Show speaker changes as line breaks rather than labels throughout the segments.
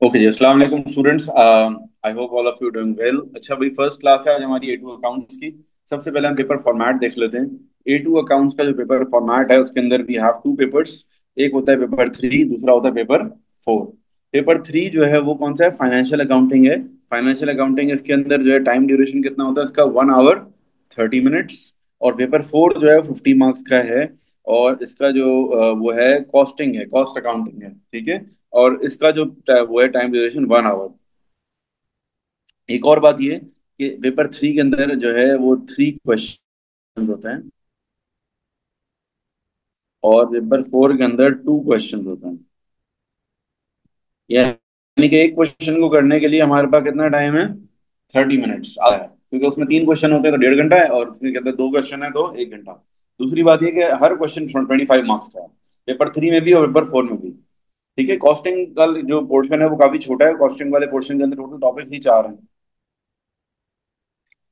Okay जी, अस्सलाम वालेकुम students. I hope all of you doing well. अच्छा भाई, फर्स्ट क्लास है आज हमारी ए टू अकाउंट्स की। सबसे पहले हम पेपर फॉर्मेट देख लेते हैं। ए टू अकाउंट्स का जो पेपर फॉर्मेट है उसके अंदर वी हैव टू पेपर्स। एक होता है पेपर थ्री, दूसरा होता है पेपर फोर। पेपर थ्री जो है वो कौन सा है? फाइनेंशियल अकाउंटिंग है। फाइनेंशियल अकाउंटिंग, इसके अंदर जो है टाइम ड्यूरेशन कितना होता है इसका? 1 आवर 30 मिनट्स। और पेपर फोर जो है 50 मार्क्स का है। और इसका जो वो है कॉस्टिंग है, कॉस्ट अकाउंटिंग है, ठीक है। और इसका जो वो है टाइम ड्यूरेशन 1 आवर। एक और बात ये कि पेपर थ्री के अंदर जो है वो 3 क्वेश्चन होते हैं। और पेपर फोर के अंदर 2 क्वेश्चन होते हैं। यानी कि एक क्वेश्चन को करने के लिए हमारे पास कितना टाइम है? 30 मिनट्स आधा है, क्योंकि उसमें 3 क्वेश्चन होते हैं तो 1.5 घंटा है, और उसमें के अंदर 2 क्वेश्चन है तो 1 घंटा। दूसरी बात ये कि हर क्वेश्चन 25 मार्क्स का है, पेपर थ्री में भी और पेपर फोर में भी। ठीक है। कॉस्टिंग का जो पोर्शन है वो काफी छोटा है। कॉस्टिंग वाले पोर्शन के अंदर टोटल टॉपिक ही 4 हैं।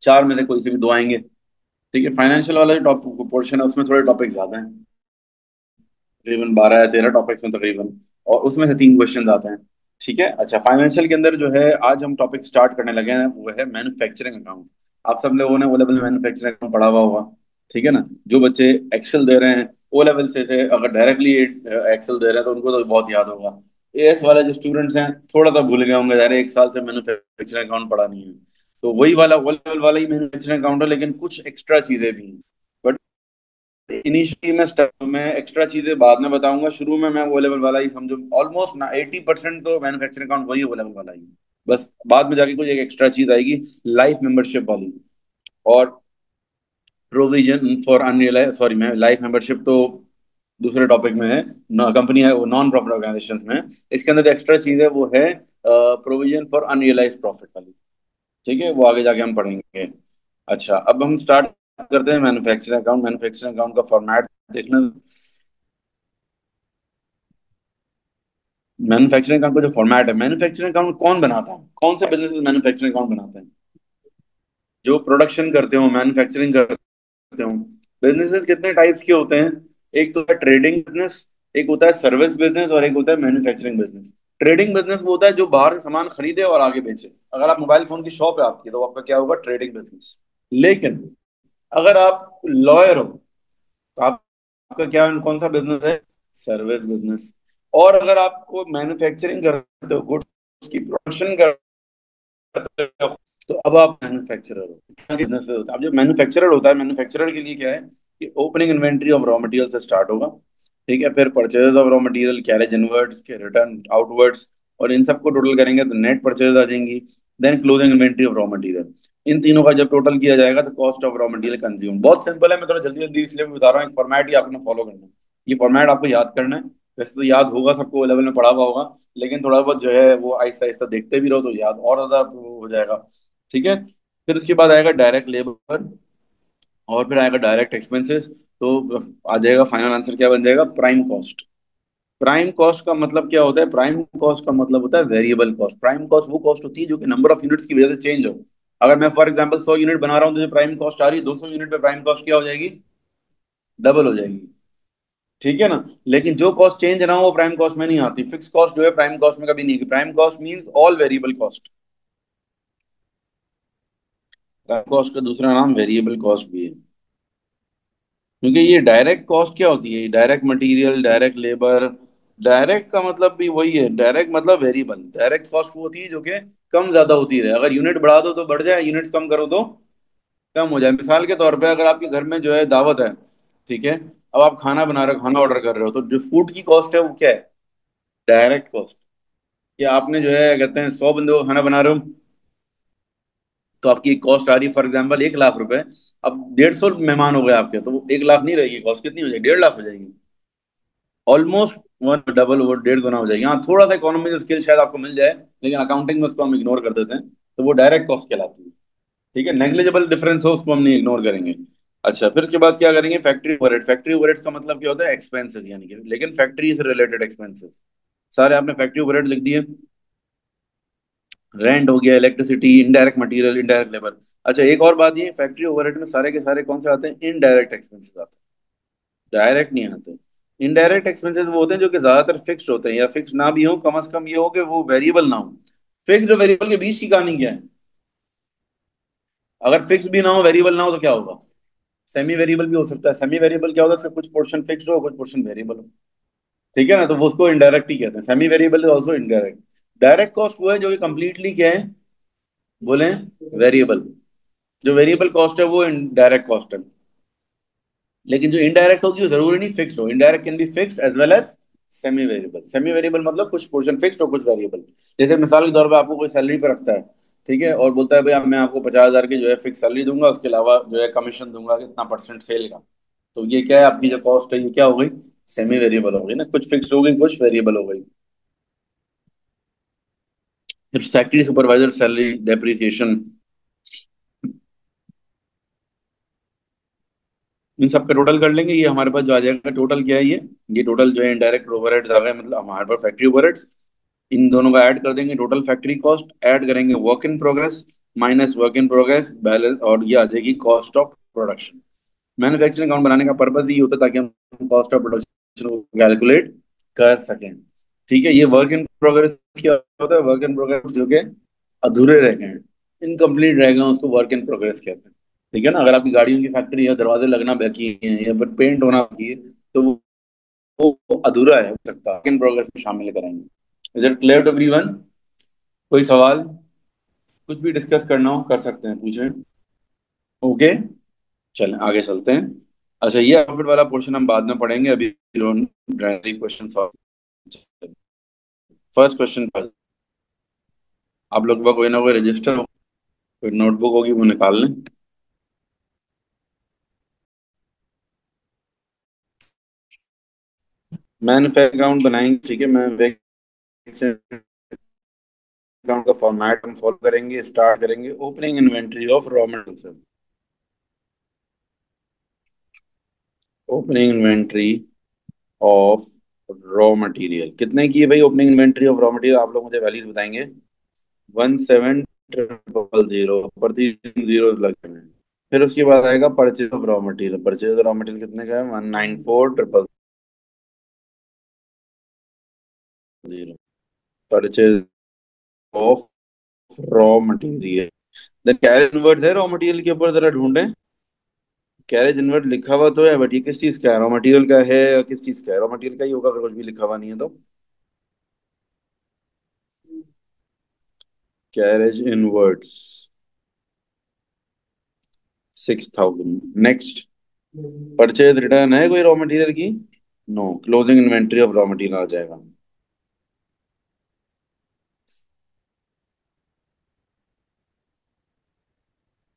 चार में से कोई से भी दो आएंगे। ठीक है। फाइनेंशियल वाला जो टॉपिक पोर्शन है उसमें थोड़े टॉपिक ज्यादा हैं, तकरीबन 12 या 13 टॉपिक्स में तकरीबन। और उसमें से 3 क्वेश्चन आते हैं। ठीक है। अच्छा, फाइनेंशियल के अंदर जो है आज हम टॉपिक स्टार्ट करने लगे हैं वो है मैन्युफैक्चरिंग अकाउंट। आप सब लोगों ने ओ लेवल मैन्युफैक्चरिंग अकाउंट पढ़ा हुआ होगा। ठीक है ना। जो बच्चे एक्सेल दे रहे हैं ओ लेवल से अगर डायरेक्टली एक्सेल दे रहे हैं तो उनको तो बहुत याद होगा। एएस वाले जो स्टूडेंट्स हैं थोड़ा सा भूल गए होंगे, यार 1 साल से मैन्युफैक्चरिंग अकाउंट पढ़ा नहीं है। तो वही वाला ओ लेवल वाला ही मैन्युफैक्चरिंग अकाउंट है, लेकिन कुछ एक्स्ट्रा चीजें भी हैं। बट इनिशियली मैं एक्स्ट्रा चीजें बाद में बताऊंगा। शुरू में मैं वो लेवल वाला ही समझो, ऑलमोस्ट ना 80% तो मैन्युफैक्चरिंग अकाउंट वही वो लेवल वाला ही है। बस बाद में जाके कुछ एक एक्स्ट्रा चीज आएगी, लाइफ मेंबरशिप वाली। और प्रोविजन फॉर अनरियलाइज, सॉरी, मैं लाइफ मेंबरशिप तो दूसरे टॉपिक में है, कंपनी है वो नॉन प्रॉफिट ऑर्गेनाइजेशन में। इसके अंदर एक्स्ट्रा चीज है वो है प्रोविजन फॉर अनरियलाइज प्रॉफिट वाली। ठीक है, वो आगे जाके हम पढ़ेंगे। अच्छा, अब हम स्टार्ट करते हैं मैन्युफैक्चरिंग अकाउंट। मैन्युफैक्चरिंग अकाउंट का फॉर्मेट देखना। मैन्युफैक्चरिंग अकाउंट का जो फॉर्मेट है, मैन्युफैक्चरिंग अकाउंट कौन बनाता है? कौन से बिजनेस मैन्युफैक्चरिंग अकाउंट बनाते हैं? जो प्रोडक्शन करते हो, मैन्युफैक्चरिंग करते हो। बिजनेसेस कितने टाइप्स के होते हैं? एक तो है ट्रेडिंग बिजनेस, एक होता है सर्विस बिजनेस, और एक होता है मैन्युफैक्चरिंग बिजनेस। ट्रेडिंग बिजनेस वो होता है जो बाहर से सामान खरीदे और आगे बेचे। अगर आप मोबाइल फोन की शॉप है आपकी, तो आपका क्या होगा? Trading business. लेकिन अगर आप लॉयर हो तो आपका क्या, कौन सा बिजनेस है? Service business. और अगर आपको मैन्युफैक्चरिंग करते हो, गुड्स की प्रोडक्शन करते हो, तो अब आप मैन्युफैक्चरर हो। बिजनेस होता है। अब जो मैन्युफैक्चरर होता है, मैन्युफैक्चरर के लिए क्या है कि opening inventory of raw material से स्टार्ट होगा। ठीक है। फिर purchase of raw material, carriage inwards के रिटर्न आउटवर्ड्स, और इन सबको टोटल करेंगे तो नेट परचेज आ जाएंगी। Then closing inventory of raw material. इन तीनों का जब टोटल किया जाएगा तो cost of raw material consume. बहुत सिंपल है, मैं थोड़ा जल्दी जल्दी इसलिए बता रहा हूँ। एक फॉर्मेट ही आपने फॉलो करना है। ये फॉर्मेट आपको याद करना है। वैसे तो याद होगा, सबको लेवल में पढ़ा हुआ होगा, लेकिन थोड़ा बहुत जो है वो आहिस्ता आहिस्ता देखते भी रहो तो याद और ज्यादा वो हो जाएगा। ठीक है। फिर उसके बाद आएगा डायरेक्ट लेबर, और फिर आएगा डायरेक्ट एक्सपेंसेस। तो आ जाएगा फाइनल आंसर, क्या बन जाएगा? Prime cost. प्राइम कॉस्ट का मतलब क्या होता है? प्राइम कॉस्ट का मतलब होता है वेरिएबल कॉस्ट। प्राइम कॉस्ट वो कॉस्ट होती है जो कि नंबर ऑफ यूनिट्स की वजह से चेंज हो। अगर मैं फॉर एग्जांपल 100 यूनिट बना रहा हूँ तो जो प्राइम कॉस्ट आ रही है 200 यूनिट पे, प्राइम कॉस्ट क्या हो जाएगी? डबल हो जाएगी। ठीक है ना। लेकिन जो कॉस्ट चेंज ना हो वो प्राइम कॉस्ट में नहीं आती। फिक्स कॉस्ट जो है प्राइम कॉस्ट में कभी नहीं है। Prime cost means all variable cost. Prime cost का दूसरा नाम वेरिएबल कॉस्ट भी है। क्योंकि ये डायरेक्ट कॉस्ट क्या होती है? Direct material, direct labour. Direct का मतलब भी वही है, डायरेक्ट मतलब वेरिएबल। डायरेक्ट कॉस्ट वो होती है जो कि कम ज्यादा होती रहे। अगर यूनिट बढ़ा दो तो बढ़ जाए, यूनिट कम करो तो कम हो जाए। मिसाल के तौर पे अगर आपके घर में जो है दावत है, ठीक है, अब आप खाना बना रहे हो, खाना ऑर्डर कर रहे हो, तो जो फूड की कॉस्ट है वो क्या है? Direct cost. कि आपने जो है कहते हैं 100 बंदों का खाना बना रहे हो, तो आपकी कॉस्ट आ रही है फॉर एग्जाम्पल 1 लाख रुपए। अब 150 मेहमान हो गए आपके, तो वो 1 लाख नहीं रहेगी कॉस्ट, कितनी हो जाएगी? 1.5 लाख हो जाएगी। ऑलमोस्ट वन डबल, वो डेढ़ गुना हो जाएगी। हाँ, थोड़ा सा इकोनॉमिकल स्किल शायद आपको मिल जाए, लेकिन अकाउंटिंग में उसको हम इग्नोर कर देते हैं। तो वो डायरेक्ट कॉस्ट कहलाती है। ठीक है। नेग्लिजिबल डिफरेंस हो उसको हम नहीं इग्नोर करेंगे। अच्छा, फिर उसके बाद क्या करेंगे? Factory overhead. फैक्ट्री ओवरहेड का मतलब क्या होता है? एक्सपेंसेस, यानी कि लेकिन फैक्ट्री से रिलेटेड एक्सपेंसेस सारे आपने फैक्ट्री ओवरहेड लिख दिए। रेंट हो गया, electricity, indirect material, indirect labour. अच्छा, एक और बात, ये फैक्ट्री ओवरहेड में सारे के सारे कौन से आते हैं? इनडायरेक्ट एक्सपेंसेस आते हैं, डायरेक्ट नहीं आते। इनडायरेक्ट एक्सपेंसेस वो होते हैं जो कि ज्यादातर फिक्स्ड होते हैं, या फिक्स ना भी हो, कम से कम ये हो कि वो वेरिएबल ना हो। फिक्स और वेरिएबल के बीच की कहानी क्या है? अगर फिक्स भी ना हो, वेरिएबल ना हो, तो क्या होगा? सेमी वेरिएबल भी हो सकता है। सेमी वेरिएबल क्या होता है? इसका कुछ पोर्शन फिक्स्ड हो, कुछ पोर्शन वेरिएबल हो। ठीक है ना, तो वो उसको इनडायरेक्ट ही कहते हैं। Semi variable is also indirect. Direct cost वो है जो कि कंप्लीटली क्या है, बोले, वेरिएबल। जो वेरिएबल कॉस्ट है वो डायरेक्ट कॉस्ट है। लेकिन जो इनडायरेक्ट होगी वो जरूरी नहीं फिक्स्ड हो। Indirect can be fixed as well as semi variable. Semi variable मतलब कुछ पोर्शन फिक्स्ड और कुछ वेरिएबल। जैसे मिसाल के तौर पे आपको कोई सैलरी पे रखता है, ठीक है, और बोलता है भाई अब मैं आपको 50,000 की जो है फिक्स सैलरी दूंगा, उसके अलावा जो है कमीशन दूंगा कितना परसेंट सेल का। तो ये क्या है, आपकी जो कॉस्ट है ये क्या हो गई? सेमी वेरिएबल हो गई ना, कुछ फिक्स हो गई, कुछ वेरिएबल हो गई। फिर फैक्ट्री सुपरवाइजर सैलरी, डेप्रिसिएशन, इन सब का टोटल कर लेंगे। ये हमारे पास जो आ जाएगा टोटल क्या है, ये टोटल जो है इनडायरेक्ट ओवरहेड्स आ गए, मतलब हमारे पास फैक्ट्री ओवरहेड्स। इन दोनों का ऐड कर देंगे, टोटल फैक्ट्री कॉस्ट ऐड करेंगे, work in progress minus work in progress balance, और ये आ जाएगी cost of production. Manufacturing account बनाने का पर्पज ये होता है ताकि हम कॉस्ट ऑफ प्रोडक्शन को कैलकुलेट कर सकें। ठीक है, ये वर्क इन प्रोग्रेस क्या होता है? वर्क इन प्रोग्रेस जो कि अधूरे रह गए हैं, इनकम्प्लीट रह गए हैं, उसको वर्क इन प्रोग्रेस कहते हैं। ठीक है ना, अगर आपकी गाड़ियों की फैक्ट्री है, दरवाजे लगना बाकी है या फिर पेंट होना बाकी है, तो वो अधूरा है, हो सकता है इन प्रोग्रेस में शामिल करेंगे। Is it clear to everyone? कोई सवाल? कुछ भी डिस्कस करना हो कर सकते हैं, पूछें। ओके, चलें आगे चलते हैं। अच्छा, ये प्रॉफिट वाला पोर्शन हम बाद में पढ़ेंगे, अभी क्वेश्चन सॉल्व। फर्स्ट क्वेश्चन पर आप लोग के पास कोई ना कोई रजिस्टर हो, कोई नोटबुक होगी, वो निकाल लें। मैन्युफैक्चरिंग अकाउंट बनाएंगे, ठीक है, मैन्युफैक्चरिंग अकाउंट का फॉर्मेट हम फॉलो करेंगे। स्टार्ट करेंगे opening inventory of raw material. Opening inventory of raw material कितने की है भाई? Opening inventory of raw material आप लोग मुझे वैल्यूज बताएंगे। 17,000 पर 3 जीरो लगे हैं। फिर उसके बाद आएगा purchase of raw material. Purchase of raw material कितने का है? 194,000। Purchase of raw material. Then carriage inward है रॉ मटेरियल के ऊपर, जरा ढूंढें। कैरेज इनवर्ट लिखा हुआ तो है, बट ये किस चीज का है? रॉ मटेरियल का है या किस चीज का है? रॉ मटेरियल का ही होगा अगर कुछ भी लिखा हुआ नहीं है तो। Carriage inwards 6,000। Next, purchase return है कोई रॉ मटेरियल की? No, closing inventory of raw material आ जाएगा।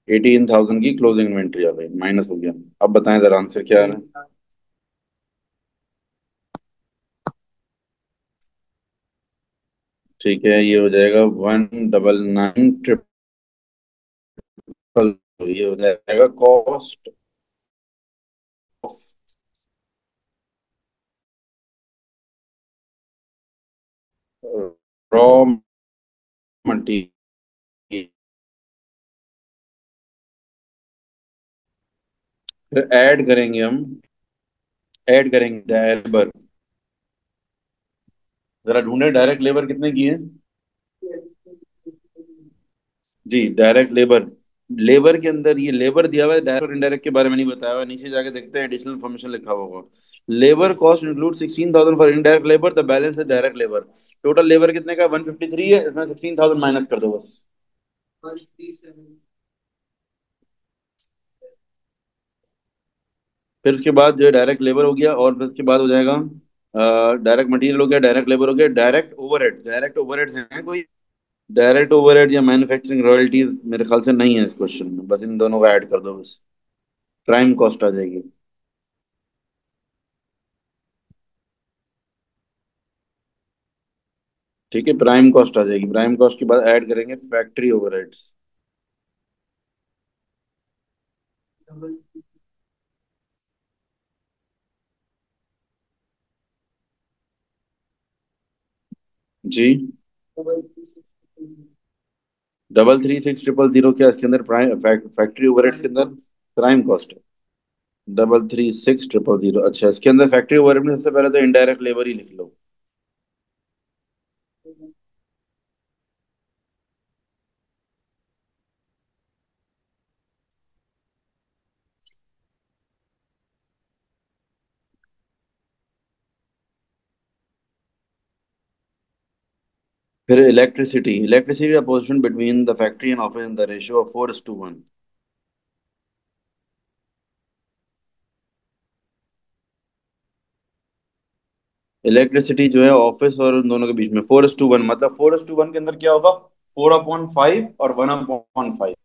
18,000 की क्लोजिंग इन्वेंट्री आ गई, माइनस हो गया। अब बताएं जरा आंसर क्या है। ठीक है, ये हो जाएगा 199,000। ये हो जाएगा कॉस्ट ऑफ रॉ मटेरियल। फिर ऐड करेंगे हम, ऐड करेंगे डायरेक्ट लेबर। जरा ढूंढे डायरेक्ट लेबर कितने की है। जी, डायरेक्ट लेबर। लेबर के अंदर ये लेबर दिया हुआ है, डायरेक्ट और इनडायरेक्ट के बारे में नहीं बताया हुआ है। नीचे जाके देखते हैं, एडिशनल इन्फॉर्मेशन लिखा हुआ होगा। Labour cost include 16,000 for indirect labour, the balance है डायरेक्ट लेबर। टोटल लेबर कितने का? 153 है, इसमें 16,000 माइनस कर दो बस। फिर उसके बाद जो है डायरेक्ट लेबर हो गया, और फिर उसके बाद हो जाएगा डायरेक्ट मटेरियल हो गया, डायरेक्ट लेबर हो गया, डायरेक्ट ओवरहेड। डायरेक्ट ओवरहेड हैं कोई? डायरेक्ट ओवरहेड या मैन्युफैक्चरिंग रॉयल्टीज मेरे ख्याल से नहीं है इस क्वेश्चन में, बस इन दोनों का ऐड कर दो बस। प्राइम कॉस्ट आ जाएगी। ठीक है, प्राइम कॉस्ट आ जाएगी। प्राइम कॉस्ट के बाद ऐड करेंगे फैक्ट्री ओवरहेड्स। जी, 336000 क्या इसके अंदर प्राइम फैक्ट्री ओवरहेड्स के अंदर प्राइम कॉस्ट है? 336,000। अच्छा, इसके अंदर फैक्ट्री ओवरहेड में सबसे पहले तो इनडायरेक्ट लेबर ही लिख लो। फिर electricity, electricity opposition between the factory and office in the ratio of 4:1। Electricity जो है ऑफिस और उन दोनों के बीच में 4:1, मतलब 4:1 के अंदर क्या होगा? 4/5 और 1/5।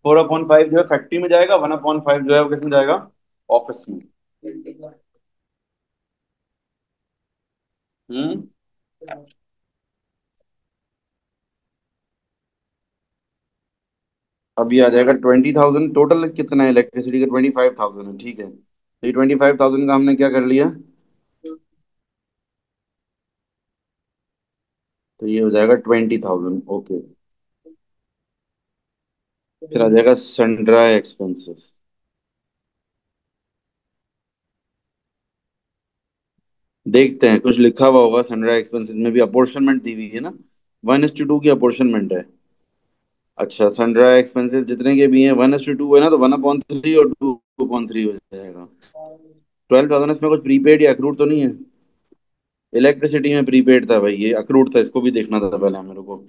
4/5 जो है फैक्ट्री में जाएगा, 1/5 जो है वो किसमें जाएगा? ऑफिस में। हम्म। अब ये आ जाएगा 20,000। टोटल कितना है इलेक्ट्रिसिटी का? 25,000 है, ठीक है। तो ये 25,000 का हमने क्या कर लिया? तो ये हो जाएगा 20,000, ओके। फिर आ जाएगा सनड्राई एक्सपेंसेस। देखते हैं, कुछ लिखा हुआ होगा सनड्राई एक्सपेंसेस में भी, अपॉर्शनमेंट दी हुई है ना। 1:2 की अपॉर्शनमेंट है। अच्छा, सनड्राई एक्सपेंसेस जितने के भी हैं 1:2 है ना, तो 1/3 और 2/3 हो जाएगा। 12,000 इसमें कुछ प्रीपेड या अक्रूड तो नहीं है? इलेक्ट्रिसिटी में प्रीपेड था भाई, ये अक्रूड था, इसको भी देखना था पहले मेरे को।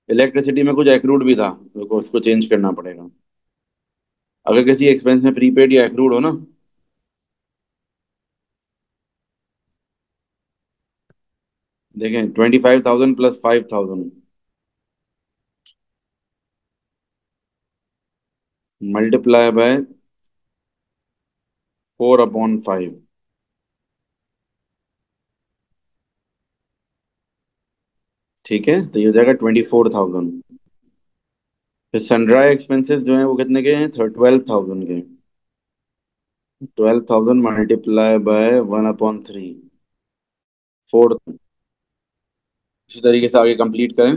इलेक्ट्रिसिटी में कुछ अक्रूड भी था, मेरे को उसको चेंज करना पड़ेगा। अगर किसी एक्सपेंस में प्रीपेड या अक्रूड हो ना। देखें, 25,000 प्लस 5,000 मल्टीप्लाई बाय 4/5। ठीक है, तो ये हो जाएगा 24,000। फिर सनड्राई एक्सपेंसेस जो है वो कितने के हैं? 12,000 के। 12,000 मल्टीप्लाई बाय 1/3। 4। इसी तरीके से आगे कंप्लीट करें।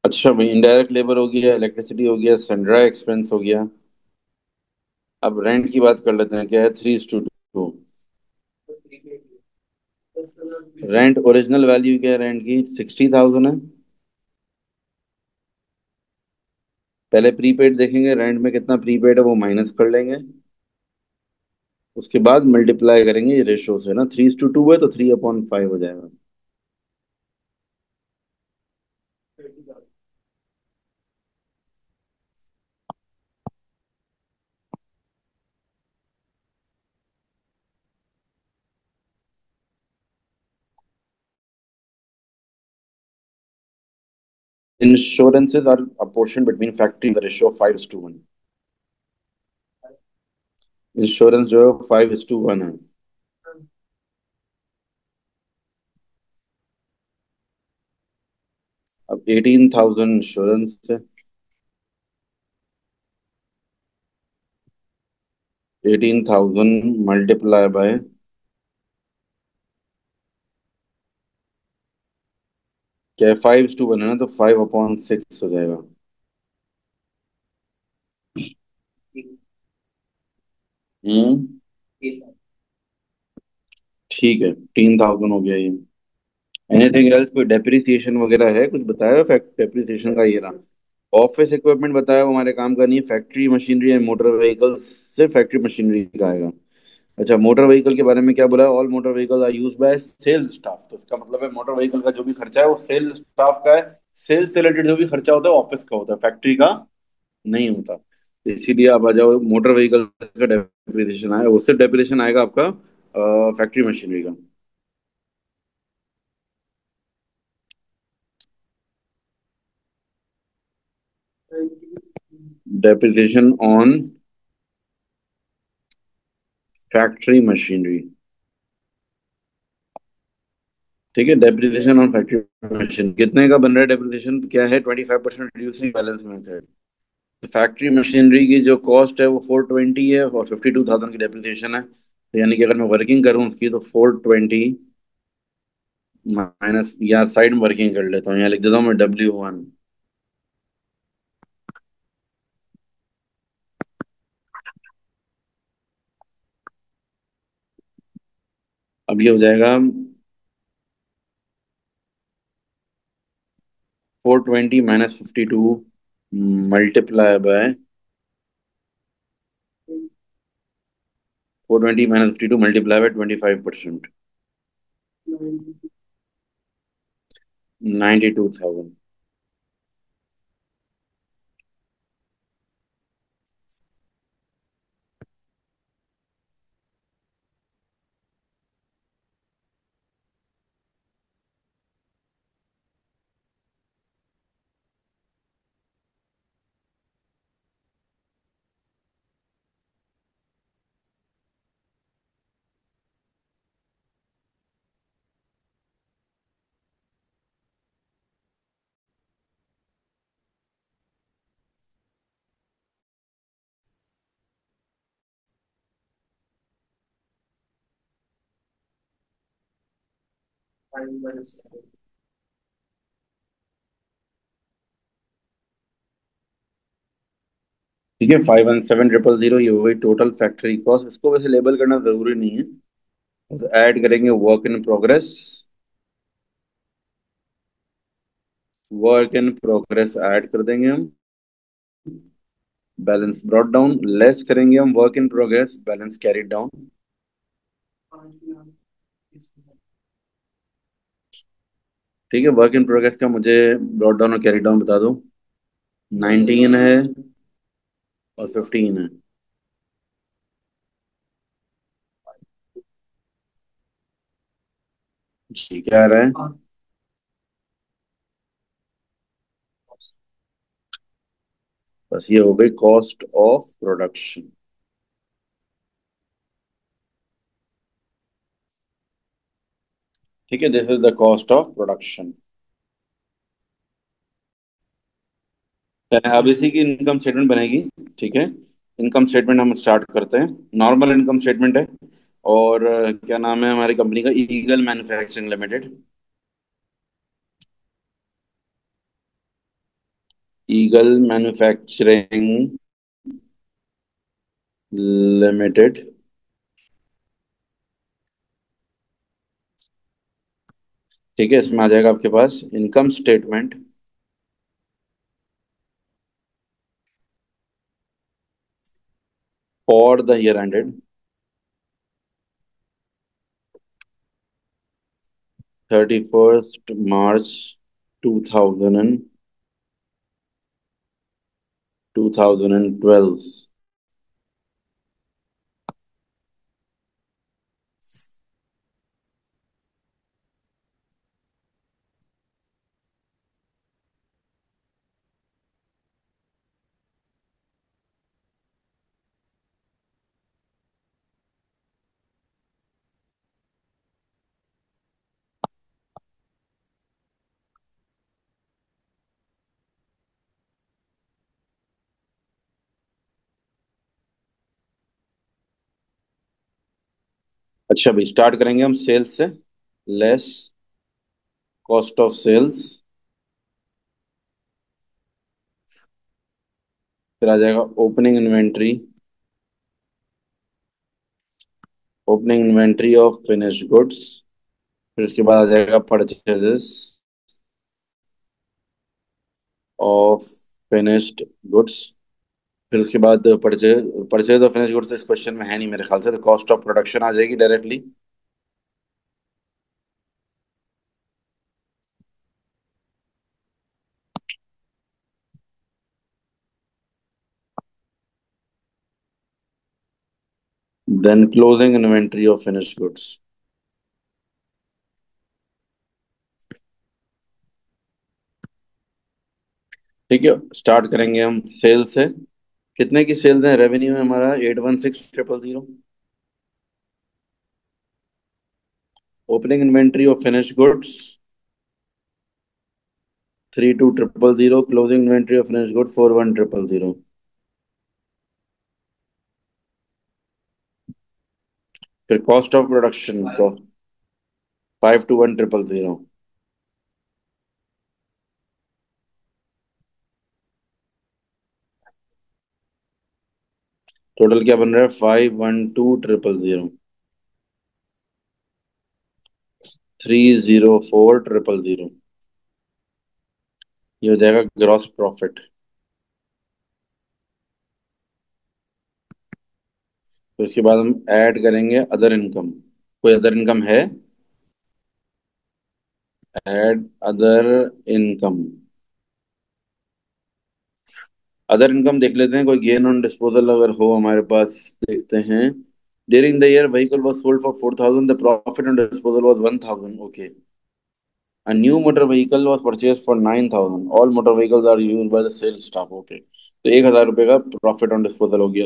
अच्छा भाई, इनडायरेक्ट लेबर हो गया, इलेक्ट्रिसिटी हो गया, सनड्राई एक्सपेंस हो गया। अब रेंट की बात कर लेते हैं, क्या है? 3:2। रेंट ओरिजिनल वैल्यू क्या है रेंट की? 60,000 है। पहले प्रीपेड देखेंगे, रेंट में कितना प्रीपेड है वो माइनस कर लेंगे। उसके बाद मल्टीप्लाई करेंगे ये रेशो से ना, 3:2 है तो 3/5 हो जाएगा। Insurances are apportioned between factory in the ratio of 5:1। Insurance जो है 5:1 है। अब 18,000 इंश्योरेंस है। 18,000 मल्टीप्लाई बाय, क्या है? 5:1 है ना, तो 5/6 हो जाएगा। हम्म। ठीक है, 15,000 हो गया ये। Anything else? कोई डेप्रिसिएशन वगैरह है? कुछ बताया फैक्ट डेप्रिसिएशन का? ये रहा। ऑफिस इक्विपमेंट बताया, वो हमारे काम का नहीं है। Factory machinery and motor vehicles, सिर्फ फैक्ट्री मशीनरी का आएगा। अच्छा, मोटर व्हीकल के बारे में क्या बोला? All motor vehicle are use by sales staff. तो इसका मतलब है मोटर व्हीकल का जो भी खर्चा है वो सेल्स स्टाफ का है। सेल्स से रिलेटेड जो भी खर्चा होता है ऑफिस का होता है, फैक्ट्री का नहीं होता। तो इसीलिए आप आ जाओ, मोटर व्हीकल का डेप्रिसिएशन आएगा, उससे डेप्रिसिएशन आएगा आपका फैक्ट्री मशीनरी का। Depreciation on factory machinery. ठीक है, डेप्रिसिएशन ऑन फैक्ट्री मशीन कितने का बन रहा है? डेप्रिसिएशन क्या है? 25% reducing balance method. Factory machinery की जो कॉस्ट है वो 420 है, और 52,000 की डेप्रिसिएशन है। तो यानी कि अगर मैं वर्किंग करूँ उसकी, तो 420 माइनस, या साइड में वर्किंग कर लेता हूँ, यहाँ लिख देता हूँ मैं W1। अब ये हो जाएगा 420 - 52 मल्टीप्लाई बाय 420 - 52 मल्टीप्लाई बाय 25%। 92,000। ठीक है, 517,000 ये हो गई टोटल फैक्ट्री कॉस्ट। इसको वैसे लेबल करना जरूरी नहीं है, तो ऐड करेंगे work in progress. Work in progress add कर देंगे हम। बैलेंस ब्रॉट डाउन, लेस करेंगे हम work in progress, balance carried down. ठीक है, वर्क इन प्रोग्रेस का मुझे ब्रॉट डाउन और कैरी डाउन बता दो। 19 है और 15 है। जी, क्या आ रहा है? बस ये हो गई कॉस्ट ऑफ प्रोडक्शन। ठीक है, this is the cost of production. अब इसी की इनकम स्टेटमेंट बनेगी। ठीक है, इनकम स्टेटमेंट हम स्टार्ट करते हैं। नॉर्मल इनकम स्टेटमेंट है। और क्या नाम है हमारी कंपनी का? Eagle manufacturing limited. Eagle manufacturing limited. ठीक है, इसमें आ जाएगा आपके पास income statement for the year ended 31st March 2012। अच्छा भाई, स्टार्ट करेंगे हम सेल्स से। Less cost of sales. फिर आ जाएगा opening inventory. Opening inventory of finished goods. फिर उसके बाद आ जाएगा परचेजेस ऑफ फिनिश्ड गुड्स। फिर उसके बाद purchase purchase of finished goods इस क्वेश्चन में है नहीं मेरे ख्याल से, तो कॉस्ट ऑफ प्रोडक्शन आ जाएगी directly. Then closing inventory of finished goods. ठीक है, स्टार्ट करेंगे हम सेल से। कितने की सेल्स है? रेवेन्यू है हमारा 816,000। Opening inventory of finished goods 32,000। Closing inventory of finished good 41,000। फिर कॉस्ट ऑफ प्रोडक्शन को 521,000। टोटल क्या बन रहा है? 512,000। 304000, ये हो जाएगा ग्रॉस प्रॉफिट। तो इसके बाद हम ऐड करेंगे अदर इनकम। कोई अदर इनकम है? Add other income. Other income देख लेते हैं, कोई गेन ऑन डिस्पोजल अगर हो हमारे पास। देखते हैं। During the year vehicle was sold for 4000, the profit on disposal was 1000। Okay. A new motor vehicle was purchased for 9,000. All motor vehicles are used by the sales staff. Okay. तो 1,000 रुपये का profit on disposal हो गया।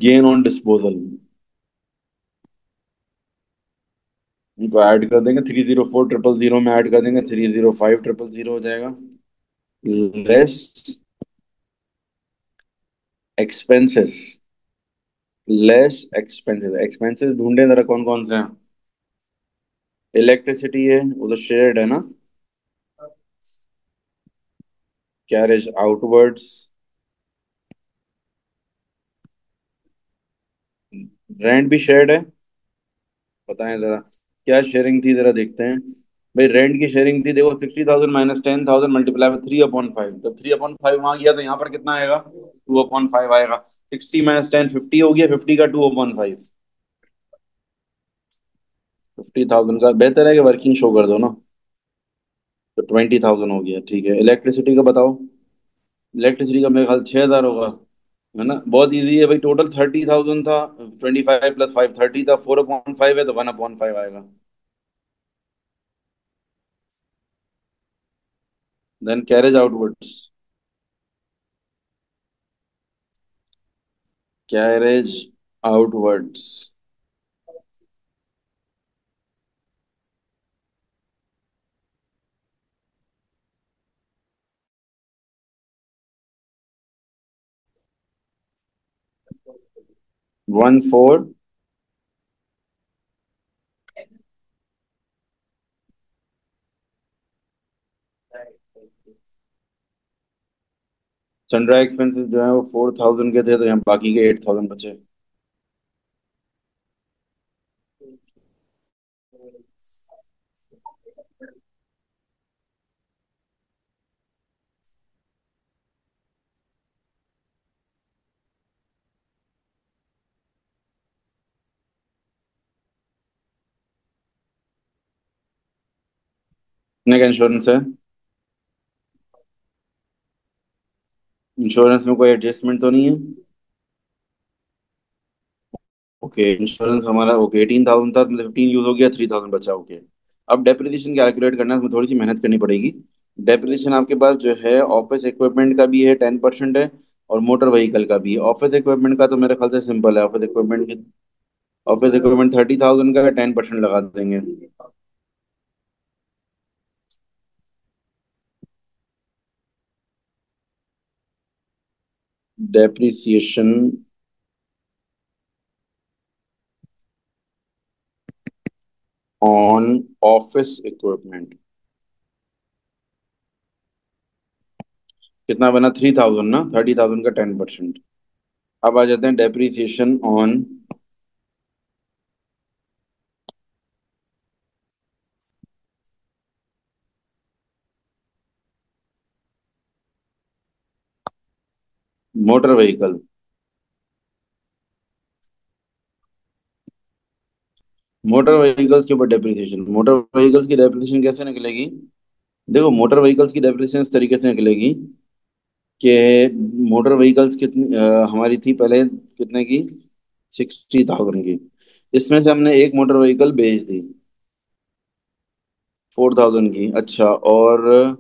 Gain on disposal इनको add कर देंगे, 304000 में add कर देंगे, 305000 हो जाएगा। Less expenses. Less expenses, expenses ढूंढे जरा कौन कौन से हैं। इलेक्ट्रिसिटी है, वो तो शेयर्ड है ना। Carriage outwards. रेंट भी शेयर्ड है। बताएं जरा क्या शेयरिंग थी, जरा देखते हैं। भाई रेंट की शेयरिंग थी, देखो 60,000 माइनस 10,000 मल्टीप्लाई में 3/5। जब 3/5 वहां गया तो यहाँ पर कितना आएगा? 2/5 आएगा। 60 - 10 50 हो गया, 50 का 2/5। 50,000 का बेहतर है कि वर्किंग शो कर दो ना। तो 20,000 हो गया, ठीक है। इलेक्ट्रिसिटी का बताओ। इलेक्ट्रिसिटी का मेरे ख्याल 6,000 होगा। है ना, बहुत इजी है भाई। टोटल 30,000 था, 25 + 5 30 था, 4/5 है तो 1/5 आएगा। Then carriage outwards. Carriage outwards. 1/4। Sundry expenses जो है वो 4,000 के थे, तो यहाँ बाकी के 8,000 बचे। कितने का इंश्योरेंस है? इंश्योरेंस में कोई एडजस्टमेंट तो नहीं है? ओके, इंश्योरेंस हमारा ओके 18,000 था, उसमें 15 यूज हो गया, 3,000 बचा। ओके। अब डेप्रिसिएशन कैलकुलेट करना है, उसमें थोड़ी सी मेहनत करनी पड़ेगी। डेप्रिसिएशन आपके पास जो है ऑफिस इक्विपमेंट का भी है 10% है, और मोटर व्हीकल का भी है। ऑफिस इक्विपमेंट का तो मेरे ख्याल से सिंपल है। ऑफिस इक्विपमेंट 30,000 का 10% लगा देंगे। डेप्रिसिएशन ऑन ऑफिस इक्विपमेंट कितना बना? 3,000 ना, 30,000 का 10%। अब आ जाते हैं depreciation on motor vehicle. Motor vehicles के ऊपर डेप्रिसिएशन, मोटर व्हीकल्स की डेप्रिसिएशन कैसे निकलेगी? देखो, मोटर व्हीकल्स की डेप्रिसिएशन इस तरीके से निकलेगी कि मोटर व्हीकल्स कितनी हमारी थी पहले, कितने की? 60,000 की। इसमें से हमने एक मोटर व्हीकल बेच दी 4,000 की। अच्छा, और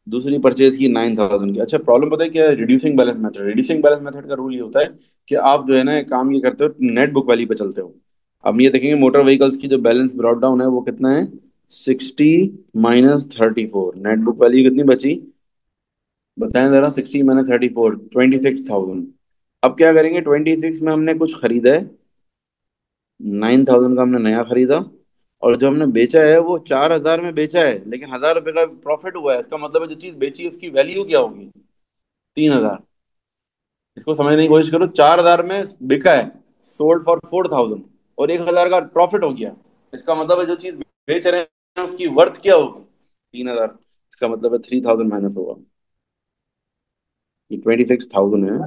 दूसरी परचेज की 9,000 की। अच्छा, प्रॉब्लम पता है क्या है? Reducing balance method. Reducing balance method का रूल ये होता है कि आप जो है ना एक काम ये करते हो, नेट बुक वैल्यू पे चलते हो। अब ये देखेंगे मोटर व्हीकल्स की जो बैलेंस ब्रॉट डाउन है वो कितना है? 60 - 34। नेट बुक वैल्यू कितनी बची? बताएं जरा। 60 - 34, 26,000। अब क्या करेंगे? 26 में हमने कुछ खरीदा है, 9,000 का हमने नया खरीदा, और जो हमने बेचा है वो 4,000 में बेचा है, लेकिन 1,000 रुपए का प्रॉफिट हुआ है। इसका मतलब है जो चीज बेची उसकी वैल्यू क्या होगी? 3,000। इसको समझने की कोशिश करो, 4,000 में बिका है, सोल्ड फॉर 4,000 और 1,000 का प्रॉफिट हो गया। इसका मतलब है जो चीज बेच रहे हैं उसकी वर्थ क्या होगी? 3,000। इसका मतलब है 3,000 माइनस होगा। ये 26,000 है।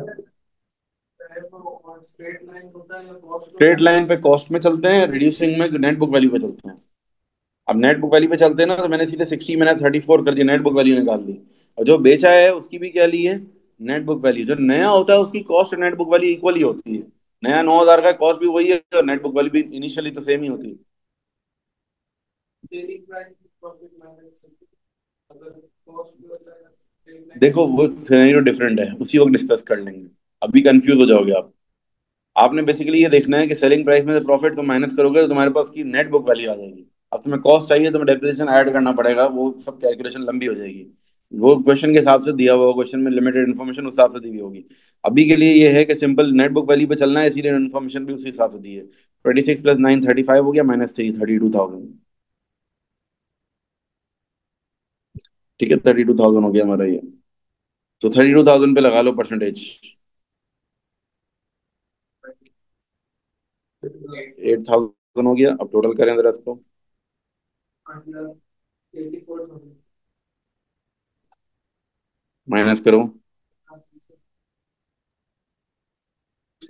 स्ट्रेट लाइन पे कॉस्ट में चलते हैं, रिड्यूसिंग में नेट बुक वैल्यू पे चलते हैं। अब नेट बुक वैल्यू पे चलते हैं ना, तो मैंने सीधे 60 मैंने 34 कर दिया, नेट बुक वैल्यू निकाल ली। और जो बेचा है उसकी भी क्या ली है? Net book value. जो नया होता है उसकी कॉस्ट और नेट बुक वैल्यू इक्वल ही होती है। नया 9,000 का कॉस्ट भी वही है और नेट बुक वैल्यू भी इनिशियली तो सेम ही होती है। देखो वो सिनेरियो डिफरेंट है, उसी वक्त डिस्कस कर लेंगे। अभी कंफ्यूज हो जाओगे आप। आपने बेसिकली ये देखना है कि सेलिंग प्राइस में से प्रॉफिट तुम माइनस करोगे तो तुम्हारे पास की नेट बुक वैल्यू आ जाएगी। अब तुम्हें कॉस्ट चाहिए, तुम्हें डेप्रिसिएशन ऐड करना पड़ेगा, वो सब कैलकुलेशन लंबी हो जाएगी। वो क्वेश्चन के हिसाब से दिया हुआ, क्वेश्चन में लिमिटेड इन्फॉर्मेशन उस हिसाब से दी हुई होगी। अभी के लिए ये है कि सिंपल नेट बुक वैल्यू पे चलना है, इसीलिए इन्फॉर्मेशन भी उसी हिसाब से दी है। 26 प्लस 9 35 हो गया, माइनस 3 32,000। ठीक है, 32,000 हो गया हमारा ये। तो 32,000 पे लगा लो परसेंटेज। 8,000 हो गया। अब टोटल करें जरा इसको। माइनस करो।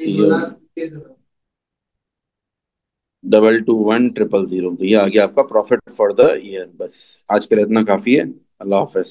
ये 221,000 तो ये आ गया आपका प्रॉफिट फॉर द ईयर। बस आज के लिए इतना काफी है। अल्लाह हाफिज।